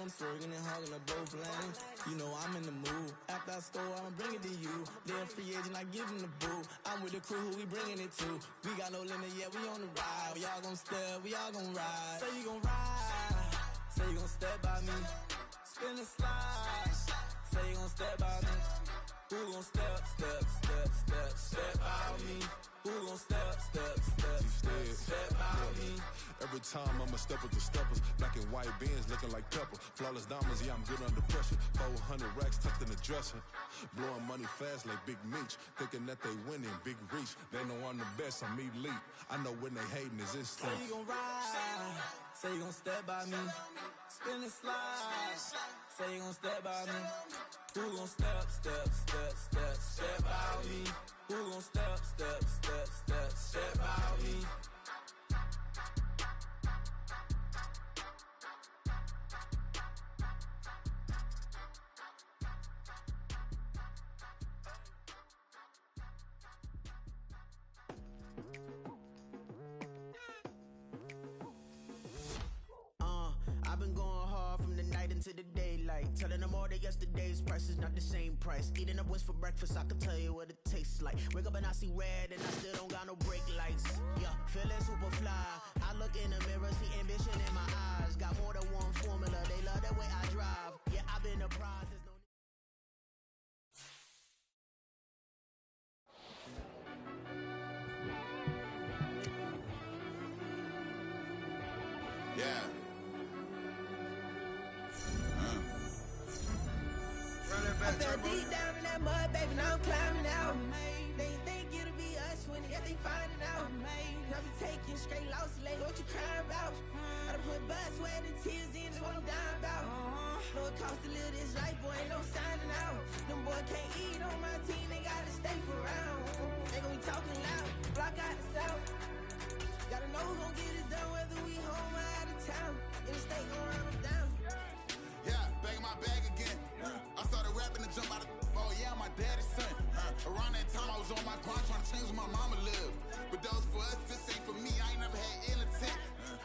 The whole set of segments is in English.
I'm swerving and hogging up both lanes. You know I'm in the mood. After I score, I'ma bring it to you. They're a free agent, I give them the boo. I'm with the crew, who we bringing it to. We got no limit, yeah, we on the ride. We all gon' step, we all gon' ride. Say you gon' ride, say you gon' step by me. Spin the slide, say you gon' step by me. Who gon' step by me? Who gon' step by me? Every time I'm a step with the steppers. Black and white beans looking like pepper. Flawless diamonds, yeah, I'm good under pressure. 400 racks tucked in the dresser. Blowing money fast like Big Meech. Thinking that they winning, big reach. They know I'm the best, I'm elite. I know when they hating is instinct. Say you gon' ride, say you gon' step by me. Spin and slide, say you gon' step by me. Who gon' step by me? Who gon' step by me? I've been going hard from the night into the daylight. Telling them all that yesterday's price is not the same price. Eating up wings for breakfast, I can tell you what it tastes like. Wake up and I see red and I still don't got no brake lights. Yeah, feeling super fly. I look in the mirror, see ambition in my eyes. Got more than one formula, they love the way I drive. Yeah, I've been apprised, there's no Yeah. I fell deep down in that mud, baby, now I'm climbing out. They think it'll be us when they finding out. I be taking straight losses, like what you crying about? I done put blood, sweat, and tears in, just what I'm dying about. Know it costs to live this life, boy, ain't no signing out. Them boy can't eat on my team, they gotta stay for round. They gon' be talking loud, block out the south. Gotta know who gon' get it done, whether we home or out of town. In the state, gon' run them down. Yeah, back in my bag again. I started rapping to jump out of, oh yeah, I'm my daddy's son. Around that time I was on my grind trying to change where my mama lived. But that was for us, this ain't for me, I ain't never had ill intent.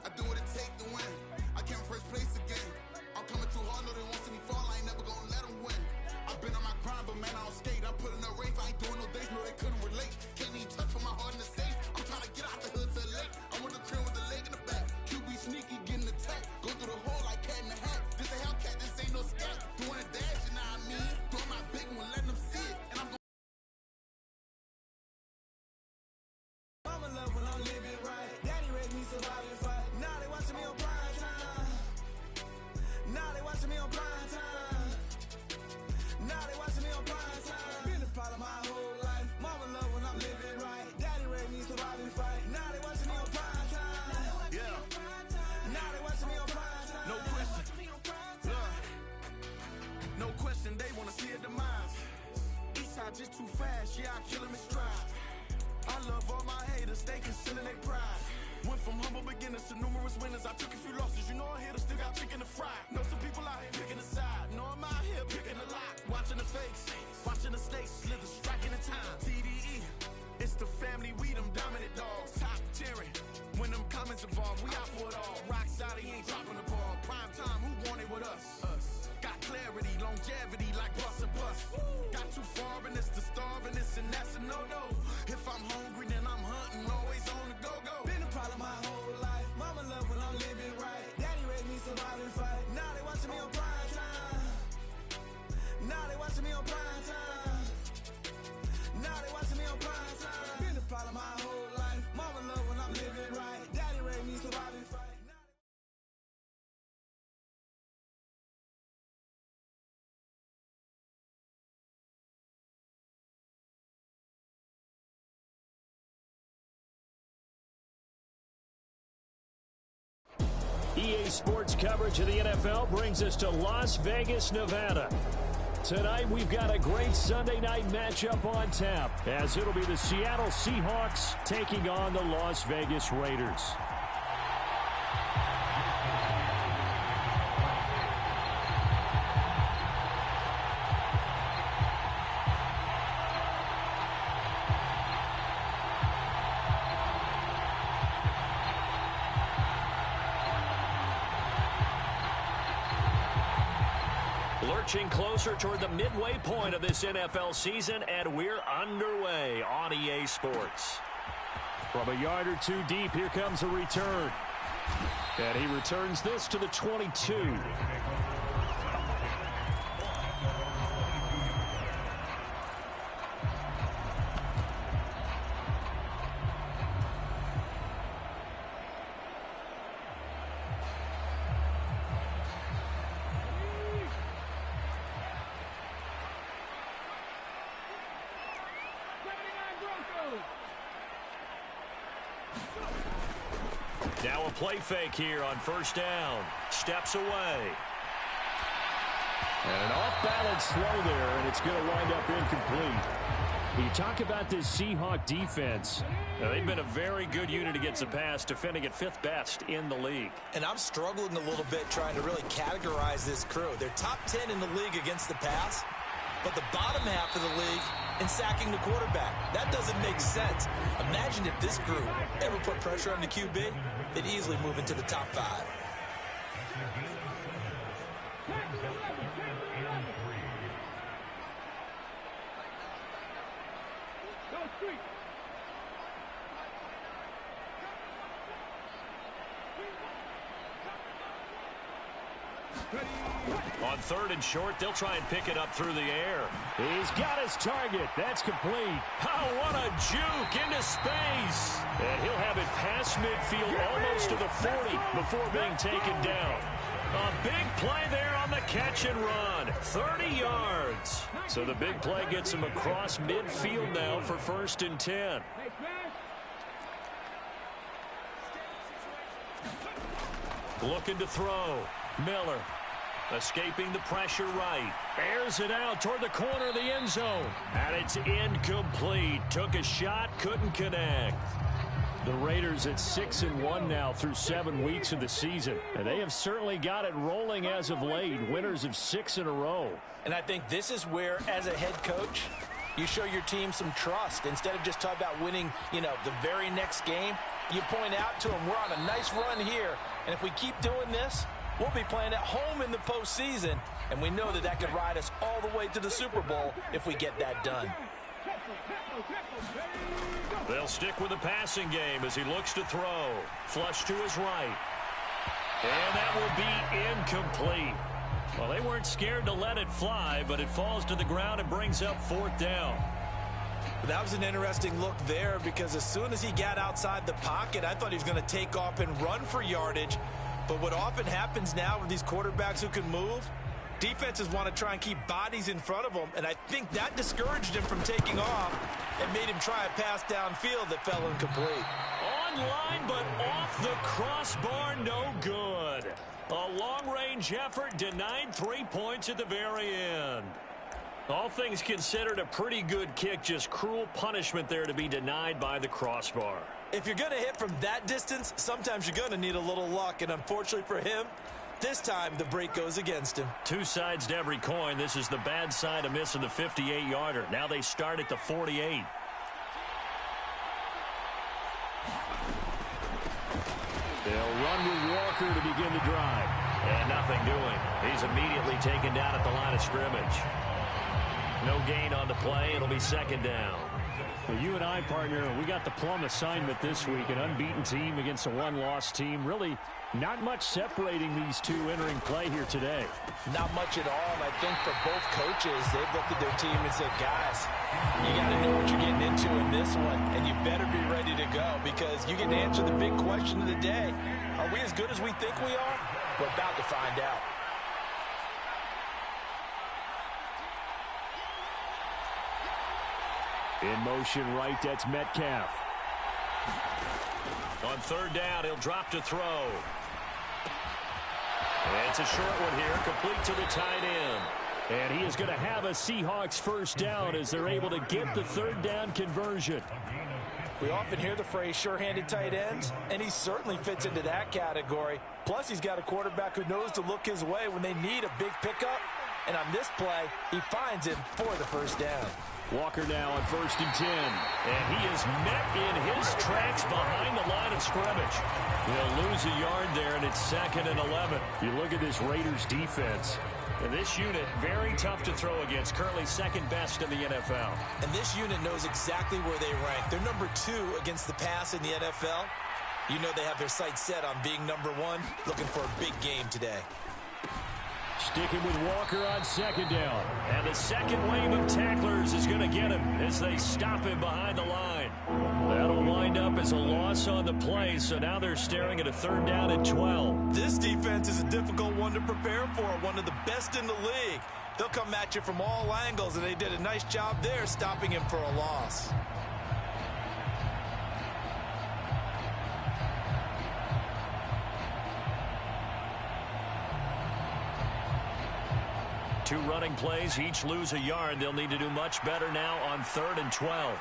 I do what it take to win. I came first place again. I'm coming too hard, know they want to see me fall, I ain't never gonna let them win. I've been on my grind, but man, I don't skate. I'm putting up race, I ain't doing no days, no they couldn't relate. Can't even touch for my heart in the safe. I'm trying to get out the hood to the lake. I'm with the crib with the leg in the back. QB sneaky, getting attacked. Go through the hole like cat in the hat. This a Hellcat, this ain't no scat. Doing a dash, you know what I mean? Doing my big one, letting them see it. And I'm gonna Mama love when I'm living right. Daddy raised me survive and fight. Now they watching me on prime time. Now they watching me on prime time. Now they watching me on prime time. Been a part of my whole life. Mama love when I'm living right. Daddy raised me survive and fight. Now they watching me on prime time. Yeah, Now they watching me on prime time. no question. Look, no question, they wanna see a demise. Eastside just too fast, yeah, I kill him in stride. I love all my haters, they concealing their pride. Went from humble beginners to numerous winners. I took a few losses, you know I hit, still got chicken to fry. Know some people out here picking a side, know I'm out here picking a lot. Watching the fakes, watching the stakes, slither, striking the time. TDE, it's the family, we them dominant dogs. Top tiering, when them comments involved, we out for it all. Rock side, he ain't dropping the ball. Prime time, who want it with us? Got clarity, longevity like bus and bus. Got too far and it's the starving, this and that's a no-no. If I'm hungry, then I'm hunting, always on the go-go. Been a problem my whole life. Mama love when I'm living right. Daddy raised me survive and fight. Now they watching me on prime time. Now they watching me on prime time. Now they watching me on prime time. Been a problem my whole life. Mama love when I'm living right. Daddy raised me survive and fight. EA Sports coverage of the NFL brings us to Las Vegas, Nevada. Tonight, we've got a great Sunday night matchup on tap, as it'll be the Seattle Seahawks taking on the Las Vegas Raiders. Lurching closer toward the midway point of this NFL season, and we're underway on EA Sports. From a yard or two deep, here comes a return. And he returns this to the 22. Now a play fake here on first down. Steps away. And an off-balance throw there, and it's going to wind up incomplete. You talk about this Seahawk defense. Now, they've been a very good unit against the pass, defending at 5th best in the league. And I'm struggling a little bit trying to really categorize this crew. They're top 10 in the league against the pass, but the bottom half of the league in sacking the quarterback. That doesn't make sense. Imagine if this group ever put pressure on the QB, they'd easily move into the top 5. On 3rd and short, they'll try and pick it up through the air. He's got his target. That's complete. Oh, what a juke into space. And he'll have it past midfield almost to the 40 before being taken down. A big play there on the catch and run. 30 yards. So the big play gets him across midfield now for 1st and 10. Looking to throw. Miller. Escaping the pressure right. Airs it out toward the corner of the end zone. And it's incomplete. Took a shot, couldn't connect. The Raiders at 6-1 now through 7 weeks of the season. And they have certainly got it rolling as of late. Winners of 6 in a row. And I think this is where, as a head coach, you show your team some trust. Instead of just talking about winning, the very next game, you point out to them, we're on a nice run here. And if we keep doing this, we'll be playing at home in the postseason, and we know that could ride us all the way to the Super Bowl if we get that done. They'll stick with the passing game as he looks to throw. Flush to his right. And that will be incomplete. Well, they weren't scared to let it fly, but it falls to the ground and brings up 4th down. That was an interesting look there because as soon as he got outside the pocket, I thought he was going to take off and run for yardage. But what often happens now with these quarterbacks who can move, defenses want to try and keep bodies in front of them, and I think that discouraged him from taking off and made him try a pass downfield that fell incomplete. Online, but off the crossbar, no good. A long-range effort denied 3 points at the very end. All things considered, a pretty good kick, just cruel punishment there to be denied by the crossbar. If you're going to hit from that distance, sometimes you're going to need a little luck, and unfortunately for him, this time the break goes against him. 2 sides to every coin. This is the bad side of missing the 58-yarder. Now they start at the 48. They'll run with Walker to begin the drive. And nothing doing. He's immediately taken down at the line of scrimmage. No gain on the play. It'll be 2nd down. Well, you and I, partner, we got the plum assignment this week. An unbeaten team against a one-loss team. Really not much separating these two entering play here today. Not much at all. And I think for both coaches, they've looked at their team and said, guys, you got to know what you're getting into in this one. And you better be ready to go because you get to answer the big question of the day. Are we as good as we think we are? We're about to find out. In motion right, that's Metcalf. On 3rd down, he'll drop to throw. And it's a short one here, complete to the tight end. And he is going to have a Seahawks 1st down as they're able to get the 3rd down conversion. We often hear the phrase sure-handed tight ends, and he certainly fits into that category. Plus, he's got a quarterback who knows to look his way when they need a big pickup. And on this play, he finds him for the 1st down. Walker now on 1st and 10. And he is met in his tracks behind the line of scrimmage. They'll lose a yard there, and it's 2nd and 11. You look at this Raiders defense. And this unit, very tough to throw against. Currently second best in the NFL. And this unit knows exactly where they rank. They're number 2 against the pass in the NFL. You know they have their sights set on being number 1, looking for a big game today. Sticking with Walker on second down. And the second wave of tacklers is going to get him as they stop him behind the line. That'll wind up as a loss on the play, so now they're staring at a third down and 12. This defense is a difficult one to prepare for, one of the best in the league. They'll come at you from all angles, and they did a nice job there stopping him for a loss. Two running plays, each lose a yard. They'll need to do much better now on 3rd and 12.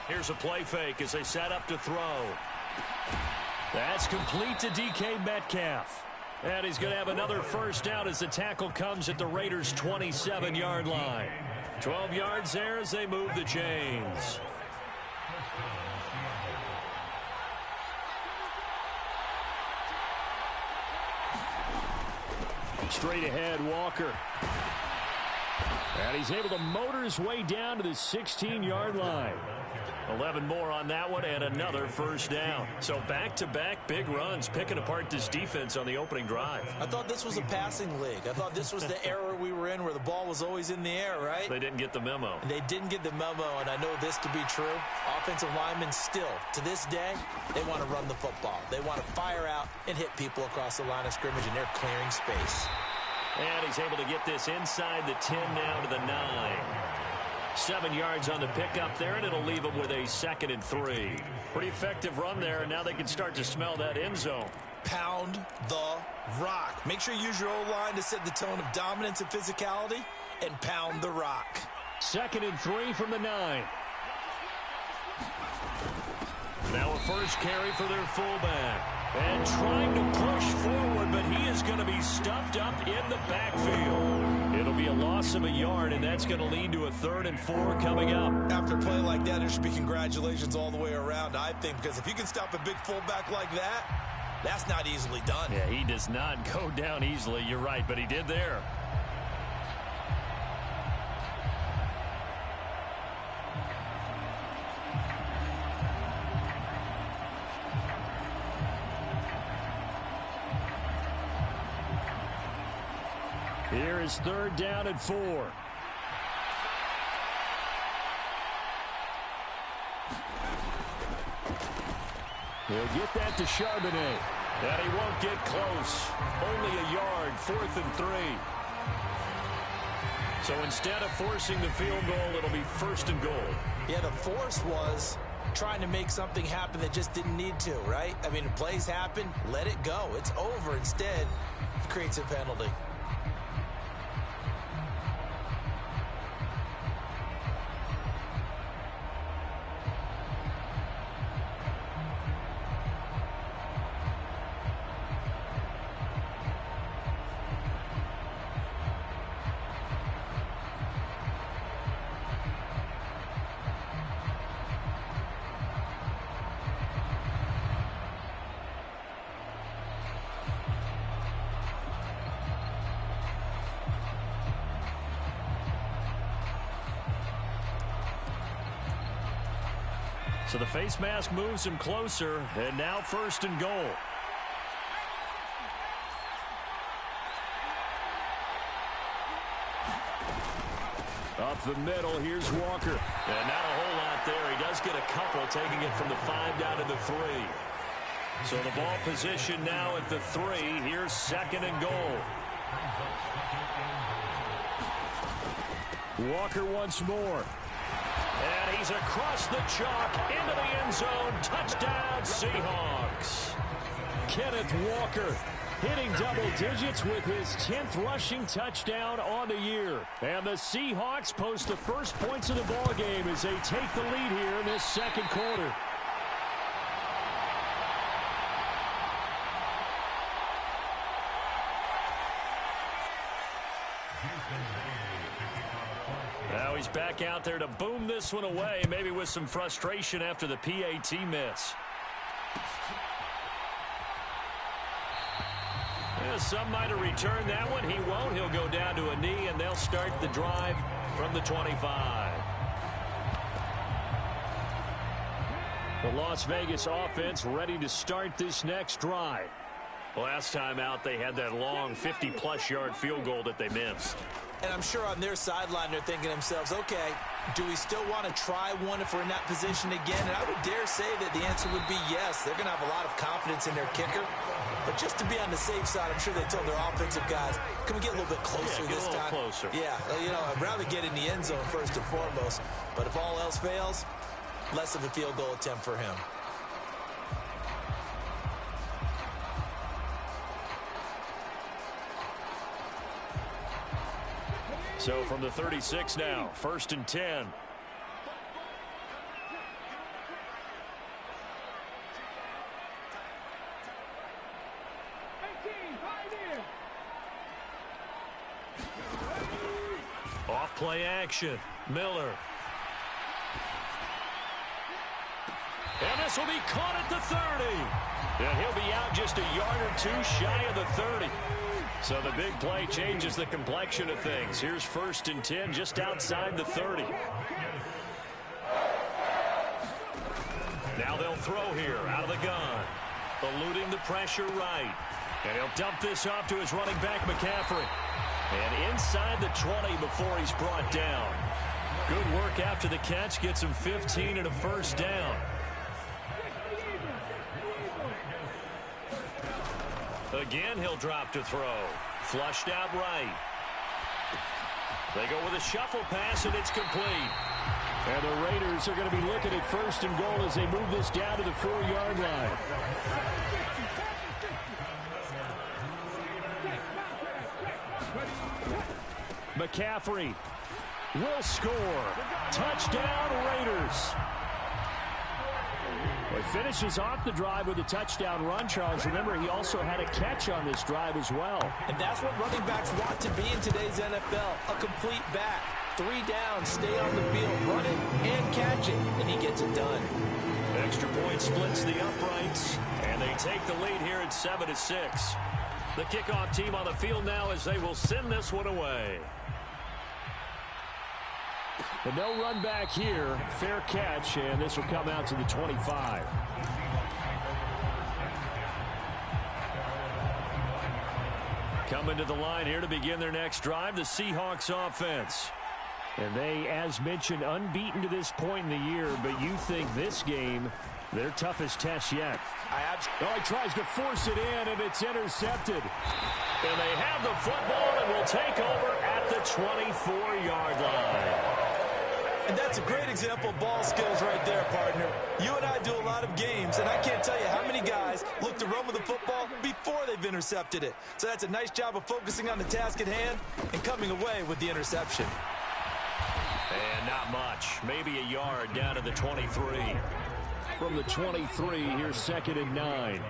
Here's a play fake as they set up to throw. That's complete to DK Metcalf. And he's going to have another first down as the tackle comes at the Raiders' 27-yard line. 12 yards there as they move the chains. Straight ahead, Walker. And he's able to motor his way down to the 16-yard line. 11 more on that one and another first down. So back-to-back big runs, picking apart this defense on the opening drive. I thought this was a passing league. I thought this was the era we were in where the ball was always in the air, right? They didn't get the memo. And they didn't get the memo, and I know this to be true. Offensive linemen still, to this day, they want to run the football. They want to fire out and hit people across the line of scrimmage, and they're clearing space. And he's able to get this inside the 10 now to the 9. 7 yards on the pickup there, and it'll leave them with a 2nd and 3. Pretty effective run there, and now they can start to smell that end zone. Pound the rock. Make sure you use your O-line to set the tone of dominance and physicality, and pound the rock. 2nd and 3 from the 9. Now a first carry for their fullback. And trying to push forward, but he is going to be stuffed up in the backfield. It'll be a loss of a yard, and that's going to lead to a 3rd and 4 coming up. After a play like that, there should be congratulations all the way around, I think, because if you can stop a big fullback like that, that's not easily done. Yeah, he does not go down easily. You're right, but he did there. Here is 3rd down and 4. He'll get that to Charbonnet. And he won't get close. Only a yard, 4th and 3. So instead of forcing the field goal, it'll be 1st and goal. Yeah, the force was trying to make something happen that just didn't need to, right? I mean, plays happen, let it go. It's over. Instead, it creates a penalty. So the face mask moves him closer, and now 1st and goal. Up the middle, here's Walker. And not a whole lot there. He does get a couple, taking it from the 5 down to the 3. So the ball position now at the 3. Here's 2nd and goal. Walker once more. And he's across the chalk into the end zone. Touchdown, Seahawks. Kenneth Walker hitting double digits with his 10th rushing touchdown on the year. And the Seahawks post the first points of the ballgame as they take the lead here in this 2nd quarter. Now he's back out there to boom this one away, maybe with some frustration after the PAT miss. Yeah, some might have returned that one. He won't. He'll go down to a knee, and they'll start the drive from the 25. The Las Vegas offense ready to start this next drive. Last time out, they had that long 50-plus yard field goal that they missed. And I'm sure on their sideline they're thinking to themselves, okay, do we still want to try one if we're in that position again? And I would dare say that the answer would be yes. They're going to have a lot of confidence in their kicker. But just to be on the safe side, I'm sure they told their offensive guys, can we get a little bit closer this time? Closer. Yeah, you know, I'd rather get in the end zone first and foremost. But if all else fails, less of a field goal attempt for him. So from the 36 now, 1st and 10. Off play action. Miller. And this will be caught at the 30. And he'll be out just a yard or two shy of the 30. So the big play changes the complexion of things. Here's 1st and 10 just outside the 30. Now they'll throw here out of the gun. Eluding the pressure right. And he'll dump this off to his running back, McCaffrey. And inside the 20 before he's brought down. Good work after the catch. Gets him 15 and a first down. Again, he'll drop to throw. Flushed out right. They go with a shuffle pass, and it's complete. And the Raiders are going to be looking at 1st and goal as they move this down to the 4-yard line. McCaffrey will score. Touchdown, Raiders. Well, he finishes off the drive with a touchdown run, Charles. Remember, he also had a catch on this drive as well. And that's what running backs want to be in today's NFL, a complete back. 3 downs, stay on the field, run it and catch it, and he gets it done. Extra point splits the uprights, and they take the lead here at 7-6. The kickoff team on the field now as they will send this one away. But no run back here. Fair catch, and this will come out to the 25. Coming to the line here to begin their next drive, the Seahawks offense. And they, as mentioned, unbeaten to this point in the year, but you think this game, their toughest test yet. He tries to force it in, and it's intercepted. And they have the football and will take over at the 24-yard line. And that's a great example of ball skills right there, partner. You and I do a lot of games, and I can't tell you how many guys look to run with the football before they've intercepted it. So that's a nice job of focusing on the task at hand and coming away with the interception. And not much. Maybe a yard down to the 23. From the 23, here's 2nd and 9.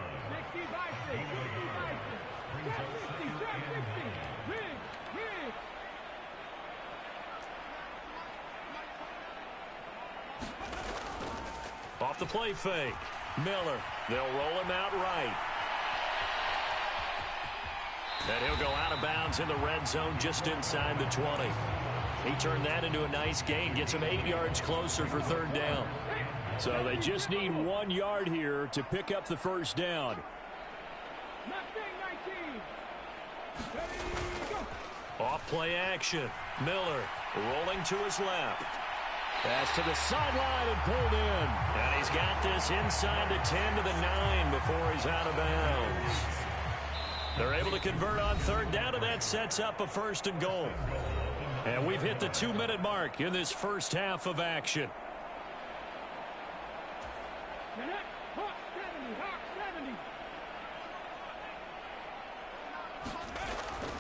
Off the play fake. Miller. They'll roll him out right. And he'll go out of bounds in the red zone just inside the 20. He turned that into a nice gain. Gets him 8 yards closer for 3rd down. So they just need 1 yard here to pick up the first down. Off play action. Miller rolling to his left. Pass to the sideline and pulled in. And he's got this inside the 10 to the 9 before he's out of bounds. They're able to convert on 3rd down, and that sets up a 1st and goal. And we've hit the 2-minute mark in this first half of action.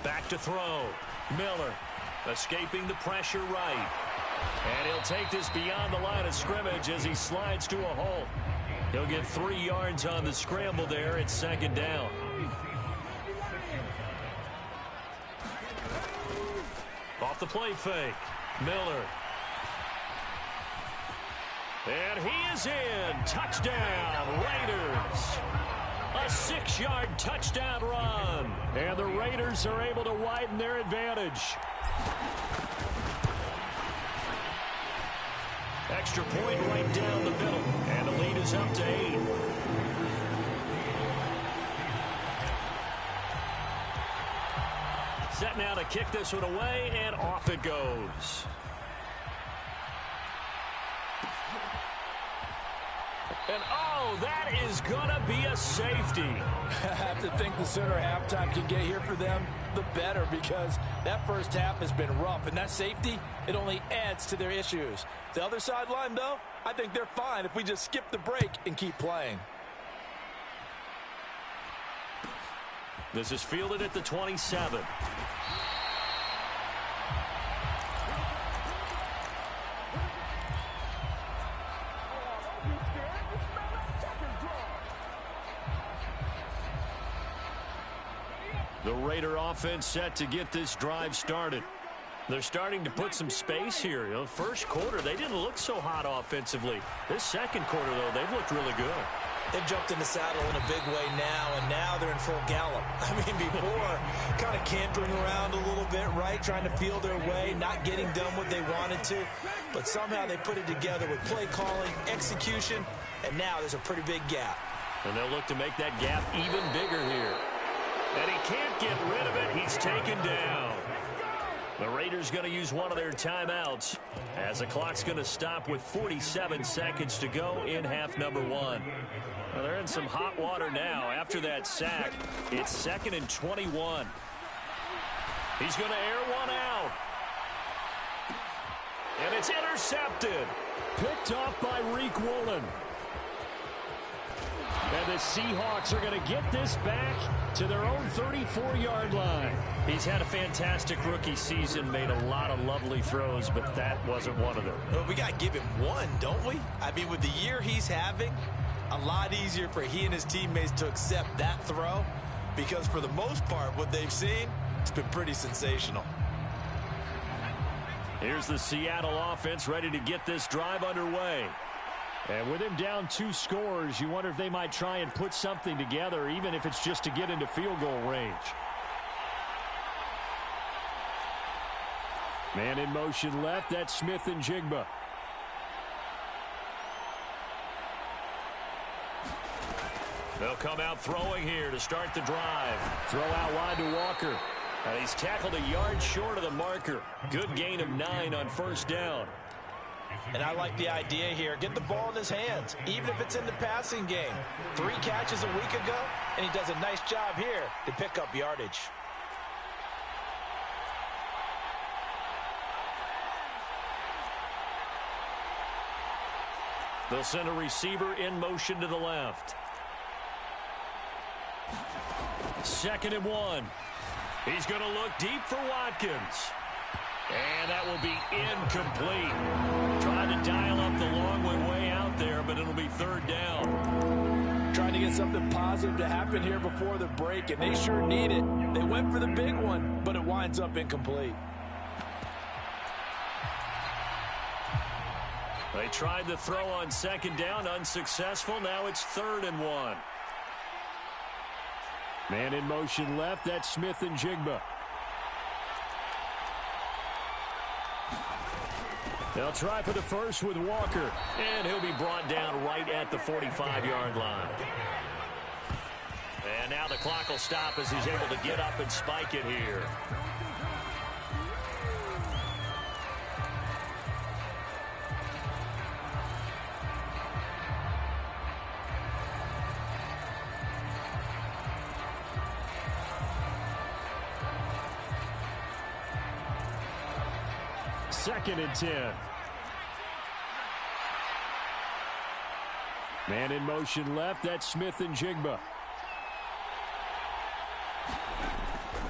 Back to throw. Miller escaping the pressure right. And he'll take this beyond the line of scrimmage as he slides to a hole. He'll get 3 yards on the scramble there. It's 2nd down. Off the play fake. Miller And he is in. Touchdown, Raiders. A 6-yard touchdown run. And the Raiders are able to widen their advantage. Extra point right down the middle. And the lead is up to 8. Set now to kick this one away, and off it goes. And, oh, that is going to be a safety. I have to think the sooner halftime can get here for them, the better, because that first half has been rough. And that safety, it only adds to their issues. The other sideline, though, I think they're fine if we just skip the break and keep playing. This is fielded at the 27. The Raider offense set to get this drive started. They're starting to put some space here. You know, first quarter, they didn't look so hot offensively. This second quarter, though, they've looked really good. They've jumped in the saddle in a big way now, and now they're in full gallop. I mean, before, kind of cantering around a little bit, right, trying to feel their way, not getting done what they wanted to. But somehow they put it together with play calling, execution, and now there's a pretty big gap. And they'll look to make that gap even bigger here. And he can't get rid of it. He's taken down. The Raiders going to use one of their timeouts as the clock's going to stop with 47 seconds to go in half number 1. Well, they're in some hot water now after that sack. It's 2nd and 21. He's going to air one out. And it's intercepted. Picked off by Reek Woolen. And the Seahawks are going to get this back to their own 34-yard line. He's had a fantastic rookie season, made a lot of lovely throws, but that wasn't one of them. Well, we got to give him one, don't we? I mean, with the year he's having, a lot easier for he and his teammates to accept that throw, because for the most part, what they've seen, it's been pretty sensational. Here's the Seattle offense ready to get this drive underway. And with him down 2 scores, you wonder if they might try and put something together, even if it's just to get into field goal range. Man in motion left, that's Smith and Jigba. They'll come out throwing here to start the drive. Throw out wide to Walker. And he's tackled a yard short of the marker. Good gain of 9 on first down. And I like the idea here. Get the ball in his hands, even if it's in the passing game. 3 catches a week ago, and he does a nice job here to pick up yardage. They'll send a receiver in motion to the left. 2nd and 1. He's going to look deep for Watkins. And that will be incomplete. Trying to dial up the long way out there, but it'll be 3rd down. Trying to get something positive to happen here before the break, and they sure need it. They went for the big one, but it winds up incomplete. They tried the throw on 2nd down, unsuccessful. Now it's 3rd and 1. Man in motion left, that's Smith and Jigba. They'll try for the first with Walker, and he'll be brought down right at the 45-yard line. And now the clock will stop as he's able to get up and spike it here. Second and 10. Man in motion left, that's Smith and Jigba.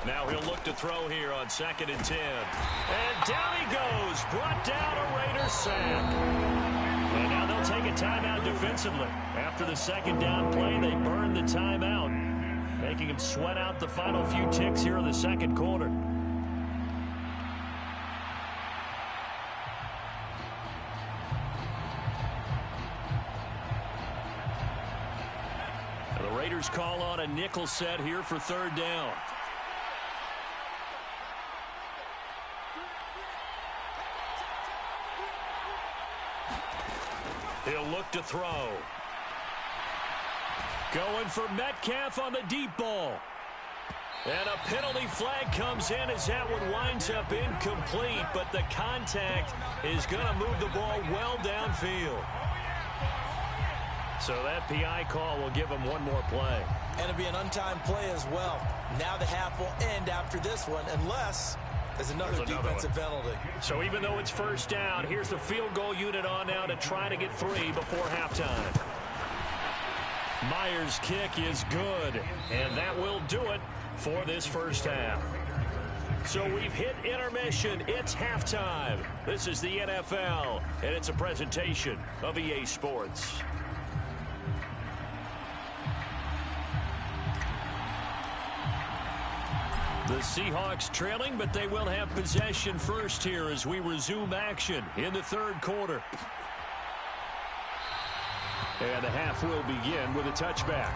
Now he'll look to throw here on 2nd and 10. And down he goes, brought down a Raider sack. And now they'll take a timeout defensively. After the 2nd down play, they burn the timeout, making him sweat out the final few ticks here in the 2nd quarter. Raiders call on a nickel set here for third down. He'll look to throw. Going for Metcalf on the deep ball. And a penalty flag comes in as that one winds up incomplete, but the contact is going to move the ball well downfield. So that PI call will give him one more play. And it'll be an untimed play as well. Now the half will end after this one, unless there's another defensive penalty. So even though it's first down, here's the field goal unit on now to try to get 3 before halftime. Myers' kick is good, and that will do it for this first half. So we've hit intermission. It's halftime. This is the NFL, and it's a presentation of EA Sports. The Seahawks trailing, but they will have possession first here as we resume action in the third quarter. And the half will begin with a touchback.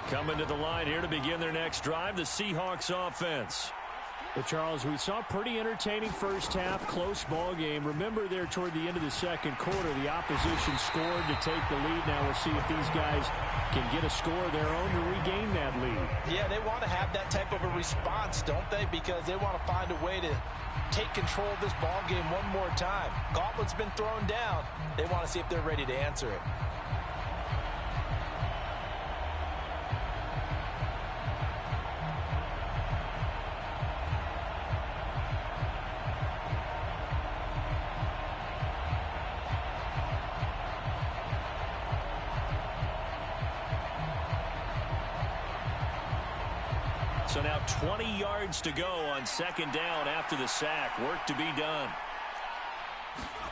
Coming to the line here to begin their next drive, the Seahawks offense. Well, Charles, we saw a pretty entertaining first half, close ball game. Remember there toward the end of the second quarter, the opposition scored to take the lead. Now we'll see if these guys can get a score of their own to regain that lead. Yeah, they want to have that type of a response, don't they? Because they want to find a way to take control of this ball game one more time. Gauntlet's been thrown down. They want to see if they're ready to answer it. So now 20 yards to go on second down after the sack. Work to be done.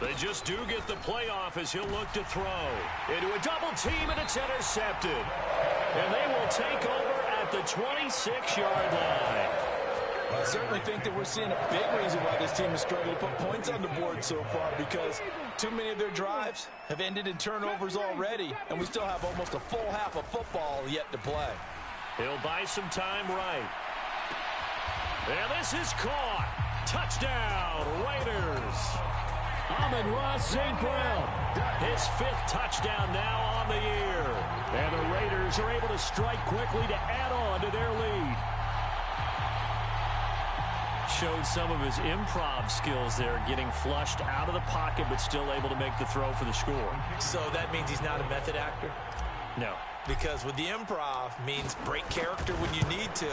They just do get the playoff as he'll look to throw. Into a double team, and it's intercepted. And they will take over at the 26-yard line. I certainly think that we're seeing a big reason why this team is struggling to put points on the board so far, because too many of their drives have ended in turnovers already, and we still have almost a full half of football yet to play. He'll buy some time right. And this is caught. Touchdown, Raiders. Amon-Ra St. Brown. His 5th touchdown now on the year. And the Raiders are able to strike quickly to add on to their lead. Showed some of his improv skills there, getting flushed out of the pocket, but still able to make the throw for the score. So that means he's not a method actor? No. Because with the improv means break character when you need to.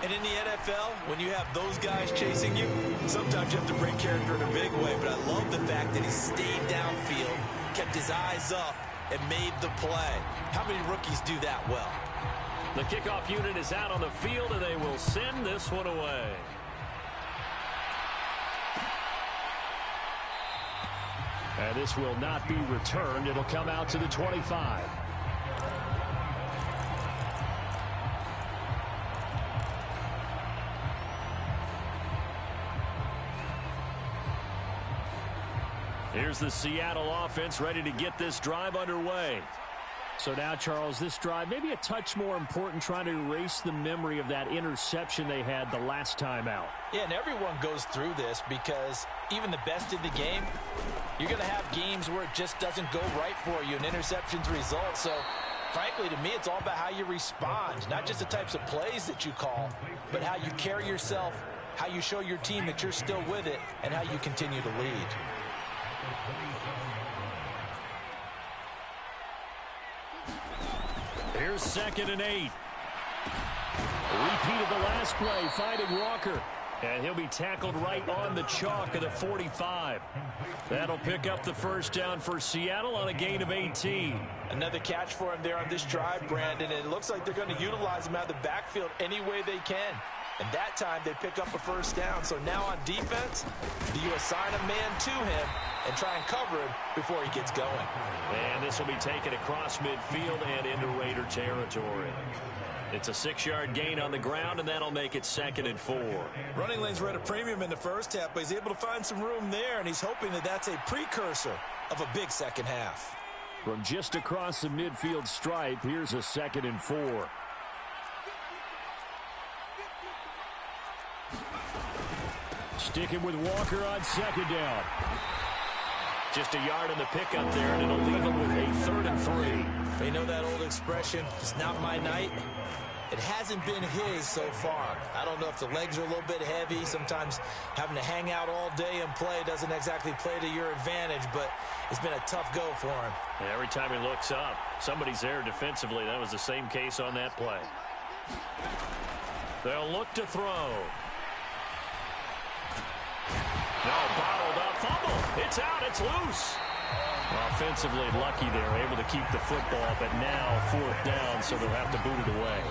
And in the NFL, when you have those guys chasing you, sometimes you have to break character in a big way. But I love the fact that he stayed downfield, kept his eyes up, and made the play. How many rookies do that well? The kickoff unit is out on the field, and they will send this one away. And this will not be returned. It'll come out to the 25. Here's the Seattle offense ready to get this drive underway. So now, Charles, this drive maybe a touch more important, trying to erase the memory of that interception they had the last time out. Yeah, and everyone goes through this because even the best in the game, you're going to have games where it just doesn't go right for you and interceptions result. So, frankly, to me, it's all about how you respond, not just the types of plays that you call, but how you carry yourself, how you show your team that you're still with it, and how you continue to lead. Here's 2nd and 8. A repeat of the last play, finding Walker. And he'll be tackled right on the chalk of the 45. That'll pick up the first down for Seattle on a gain of 18. Another catch for him there on this drive, Brandon. And it looks like they're going to utilize him out of the backfield any way they can. And that time they pick up a first down. So now on defense, do you assign a man to him and try and cover him before he gets going? And this will be taken across midfield and into Raider territory. It's a 6-yard gain on the ground, and that'll make it 2nd and 4. Running lanes were at a premium in the first half, but he's able to find some room there, and he's hoping that that's a precursor of a big second half. From just across the midfield stripe, here's a 2nd and 4. Sticking with Walker on 2nd down. Just a yard in the pickup there, and it'll leave him with a 3rd and 3. They know that old expression, it's not my night. It hasn't been his so far. I don't know if the legs are a little bit heavy. Sometimes having to hang out all day and play doesn't exactly play to your advantage, but it's been a tough go for him. Yeah, every time he looks up, somebody's there defensively. That was the same case on that play. They'll look to throw. No, bottled up. Fumble. It's out. It's loose. Offensively lucky they're able to keep the football, but now 4th down, so they'll have to boot it away.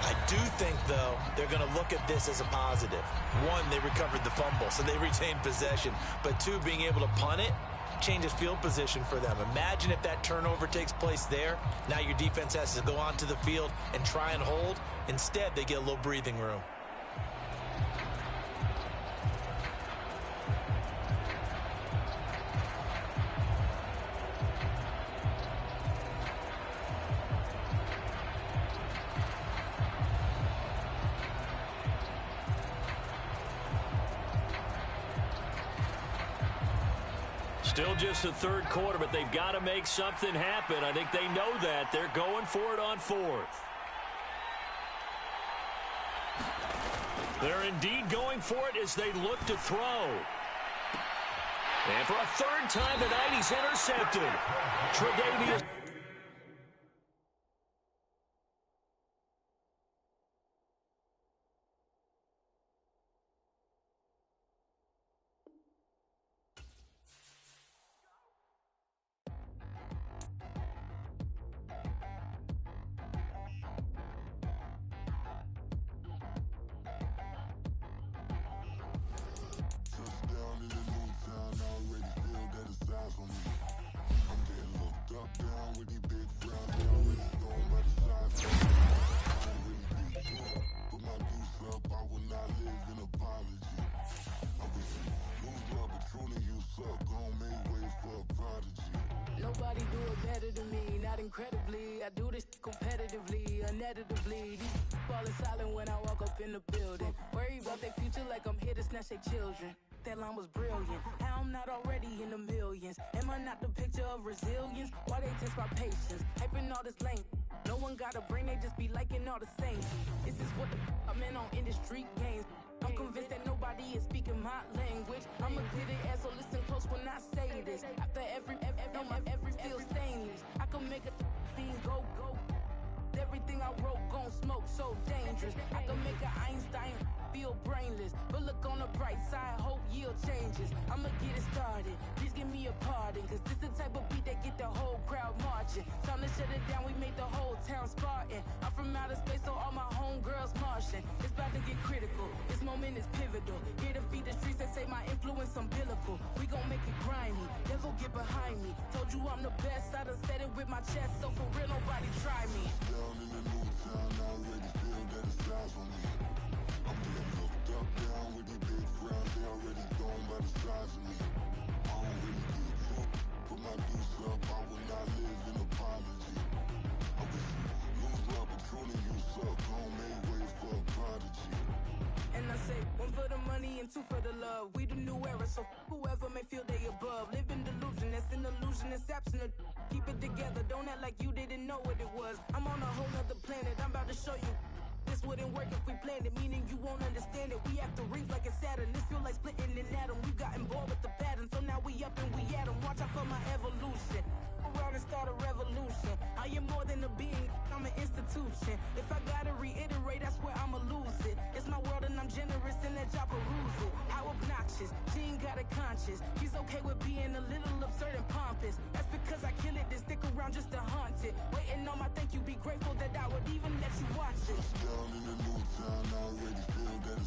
I do think, though, they're going to look at this as a positive. 1, they recovered the fumble, so they retained possession. But 2, being able to punt it changes field position for them. Imagine if that turnover takes place there. Now your defense has to go onto the field and try and hold. Instead, they get a little breathing room. Still just the 3rd quarter, but they've got to make something happen. I think they know that. They're going for it on 4th. They're indeed going for it as they look to throw. And for a 3rd time tonight, he's intercepted. Tre'Davious. Nobody do it better than me, not incredibly. I do this competitively, uneditably. These falling silent when I walk up in the building. Worry about their future like I'm here to snatch their children. That line was brilliant. How I'm not already in the millions. Am I not the picture of resilience? Why they test my patience? Hyping all this lame. No one got a brain, they just be liking all the same. This is what the I'm in on industry games. I'm convinced that nobody is speaking my language. I'm a good ass, so listen close when I say this. After every feel stainless. I can make a scene go. Everything I wrote gon' smoke, so dangerous. I can make an Einstein feel brainless. But look on the bright side, hope yield changes. I'ma get it started, please give me a pardon. Cause this the type of beat that get the whole crowd marching. Time to shut it down, we made the whole town Spartan. I'm from outer space, so all my homegirls Martian. It's about to get critical, this moment is pivotal. Here to feed the streets that say my influence umbilical. We gon' make it grimy, devil get behind me. Told you I'm the best, I done said it with my chest. So for real, nobody try me. Down in the new town, I already feel that it's eyes on me. I'm getting looked up, down with these big frowns. They already gone by the size of me. I don't really give a fuck. Put my deuce up, I will not live in apology. I wish you lose my patrolling, you suck. Home made way for a prodigy. And I say, 1 for the money and 2 for the love. We the new era, so whoever may feel they above. Live in delusion, that's an illusion, it's absent. Keep it together, don't act like you didn't know what it was. I'm on a whole nother planet, I'm about to show you. This wouldn't work if we planned it, meaning you won't understand it. We have to rings like it's Saturn, this feel like splitting an atom. We got involved with the pattern, so now we up and we at 'em. Watch out for my evolution. Around and start a revolution. I am more than a being, I'm an institution. If I gotta reiterate, I swear I'ma lose it. It's my world and I'm generous and let y'all peruse it. How obnoxious, she ain't got a conscience. She's okay with being a little absurd and pompous. That's because I kill it, then stick around just to haunt it. Waiting on my thank you, be grateful that I would even let you watch it. Down in the new town, I already feel that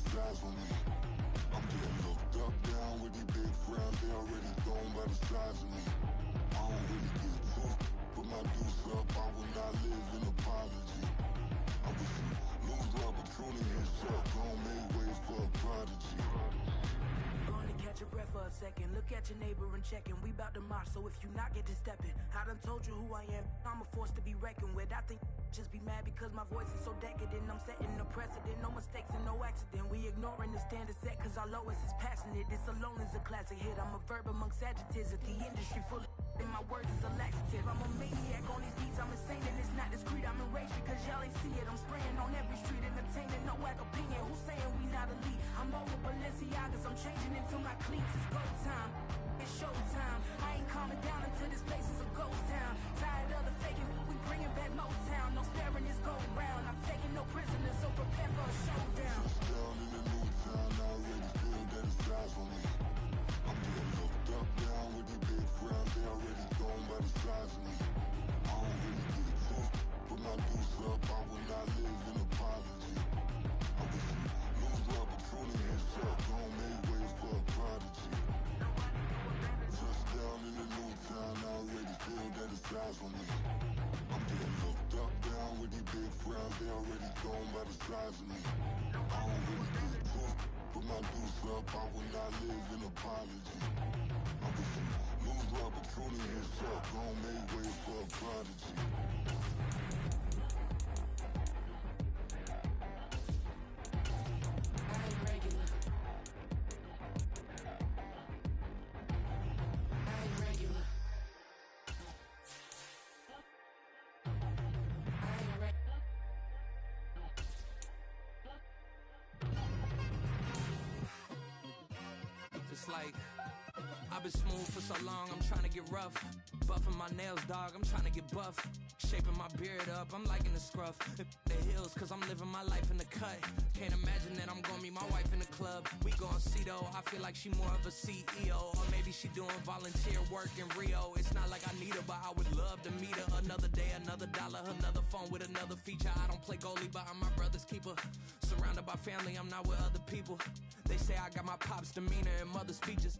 a second. Look at your neighbor and check in. We bout to march, so if you not get to stepping. I done told you who I am. I'm a force to be reckoned with. I think just be mad because my voice is so decadent. I'm setting the precedent. No mistakes and no accident. We ignoring the standard set cause our lowest is passionate. This alone is a classic hit. I'm a verb amongst adjectives. If the industry full of and my words is a laxative. I'm a maniac on these beats. I'm insane and it's not discreet. I'm enraged because y'all ain't see it. I'm spraying on every street, entertaining no whack opinion. Who's saying we not elite? I'm over Balenciagas. I'm changing into my cleats. It's go time. It's show time. I ain't calming down until this place is a ghost town. Tired of the faking. We bringing back Motown. No sparing this go round. I'm taking no prisoners, so prepare for a showdown. Down in the new town, I already feel that it's eyes on me. I'm getting looked up down with the big frown. They already gone by the size of me. I don't really get it took. Put my deuce up, I will not live in apology. I wish you lose the opportunity and shut. Don't make way for a prodigy. Touchdown in the new town, I already feel that it's eyes on me. I'm getting looked up down with the big frown. They already gone by the size of me. I don't really get it took. Put my deuce up, I will not live in apology. I wish you lose the opportunity and shut. Don't make way for a prodigy. I ain't regular. I ain't regular. I ain't regular. It's like I've been smooth for so long, I'm trying to get rough. Buffing my nails, dog, I'm trying to get buff. Shaping my beard up, I'm liking the scruff. The hills, cause I'm living my life in the cut. Can't imagine that I'm gonna meet my wife in the club. We gon' see though, I feel like she more of a CEO. Or maybe she doing volunteer work in Rio. It's not like I need her, but I would love to meet her. Another day, another dollar, another phone with another feature. I don't play goalie, but I'm my brother's keeper. Surrounded by family, I'm not with other people. They say I got my pop's demeanor and mother's features.